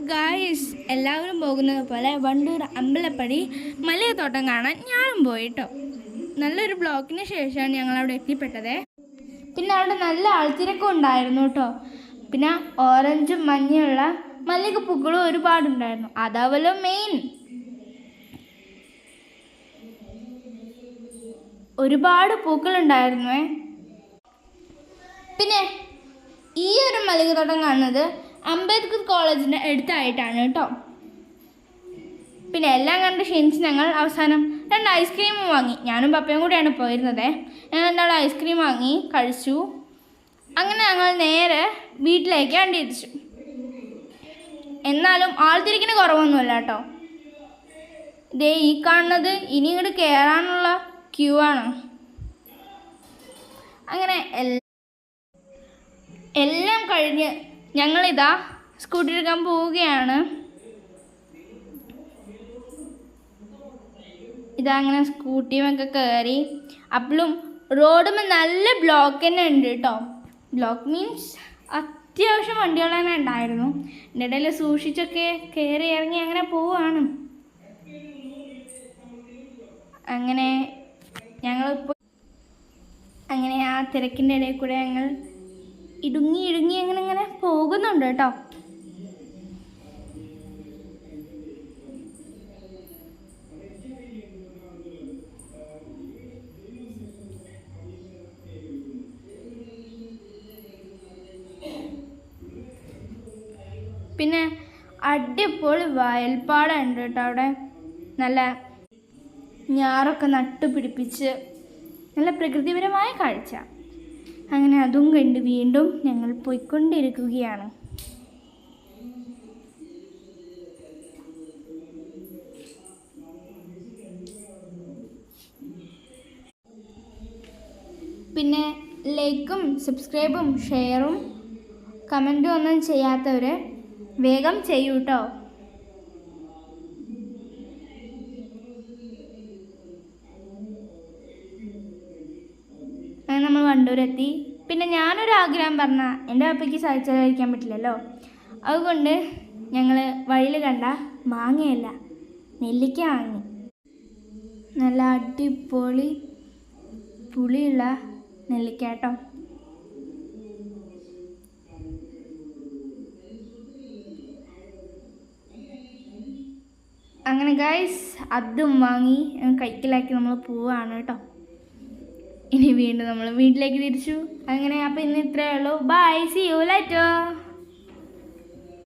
Guys, എല്ലാവരും പോകുന്നത് പോലെ വണ്ടൂർ അമ്പലപ്പടി മലയത്തോട്ടം കാണാൻ ഞാനും പോയിട്ടോ. നല്ലൊരു ബ്ലോക്കിന് ശേഷമാണ് ഞങ്ങൾ അവിടെ എത്തിപ്പെട്ടത്. പിന്നെ അവിടെ നല്ല ആൾത്തിരക്കും ഉണ്ടായിരുന്നു കേട്ടോ. പിന്നെ ഓറഞ്ചും മഞ്ഞയുള്ള മല്ലികപ്പൂക്കളും ഒരുപാടുണ്ടായിരുന്നു. അതാവല്ലോ മെയിൻ. ഒരുപാട് പൂക്കളുണ്ടായിരുന്നേ. പിന്നെ ഈ ഒരു മല്ലികത്തോട്ടം കാണുന്നത് അംബേദ്കർ കോളേജിൻ്റെ അടുത്തായിട്ടാണ് കേട്ടോ. പിന്നെ എല്ലാം കണ്ട് ക്ഷീണിച്ച് ഞങ്ങൾ അവസാനം 2 ഐസ്ക്രീമും വാങ്ങി. ഞാനും പപ്പയും കൂടിയാണ് പോയിരുന്നത്. ഞങ്ങൾ 2 ഐസ്ക്രീം വാങ്ങി കഴിച്ചു. അങ്ങനെ ഞങ്ങൾ നേരെ വീട്ടിലേക്ക് വണ്ടി തിരിച്ചു. എന്നാലും ആൾത്തിരിക്കിന് കുറവൊന്നുമില്ല കേട്ടോ. ഇതേ ഈ കാണുന്നത് ഇനി ഇങ്ങോട്ട് കയറാനുള്ള ക്യൂ ആണ്. അങ്ങനെ എല്ലാം കഴിഞ്ഞ് ഞങ്ങളിതാ സ്കൂട്ടി എടുക്കാൻ പോവുകയാണ്. ഇതാ അങ്ങനെ സ്കൂട്ടിയുമൊക്കെ കയറി. അപ്പോഴും റോഡുമ്പോൾ നല്ല ബ്ലോക്ക് തന്നെ ഉണ്ട് കേട്ടോ. ബ്ലോക്ക് മീൻസ് അത്യാവശ്യം വണ്ടികൾ തന്നെ ഉണ്ടായിരുന്നു. എൻ്റെ ഇടയിൽ സൂക്ഷിച്ചൊക്കെ കയറി ഇറങ്ങി അങ്ങനെ പോവുകയാണ്. അങ്ങനെ ഞങ്ങളിപ്പോൾ അങ്ങനെ ആ തിരക്കിൻ്റെ ഇടയിൽ കൂടെ ഞങ്ങൾ ഇടുങ്ങി അങ്ങനെ പോകുന്നുണ്ട് കേട്ടോ. പിന്നെ അടിപൊളി വയൽപ്പാടുണ്ട് കേട്ടോ. അവിടെ നല്ല ഞാറൊക്കെ നട്ടുപിടിപ്പിച്ച് നല്ല പ്രകൃതിപരമായ കാഴ്ച. അങ്ങനെ അതും കണ്ട് വീണ്ടും ഞങ്ങൾ പോയിക്കൊണ്ടിരിക്കുകയാണ്. പിന്നെ ലൈക്കും സബ്സ്ക്രൈബും ഷെയറും കമൻറ്റും ഒന്നും ചെയ്യാത്തവർ വേഗം ചെയ്യൂ കേട്ടോ. അങ്ങനെ നമ്മൾ വണ്ടൂരെത്തി. പിന്നെ ഞാനൊരു ആഗ്രഹം പറഞ്ഞാൽ എൻ്റെ പപ്പയ്ക്ക് സാധിച്ചാലിരിക്കാൻ പറ്റില്ലല്ലോ. അതുകൊണ്ട് ഞങ്ങൾ വഴിയിൽ കണ്ട മാങ്ങയല്ല നെല്ലിക്ക വാങ്ങി. നല്ല അടിപൊളി പുളിയുള്ള നെല്ലിക്ക കേട്ടോ. അങ്ങനെ ഗൈസ് അതും വാങ്ങി കൈക്കലാക്കി നമ്മൾ പോവുകയാണ് കേട്ടോ. ഇനി വീണ്ടും നമ്മൾ വീട്ടിലേക്ക് തിരിച്ചു. അങ്ങനെ അപ്പോൾ ഇന്ന് ഇത്രയേ ഉള്ളൂ. Bye, see you later.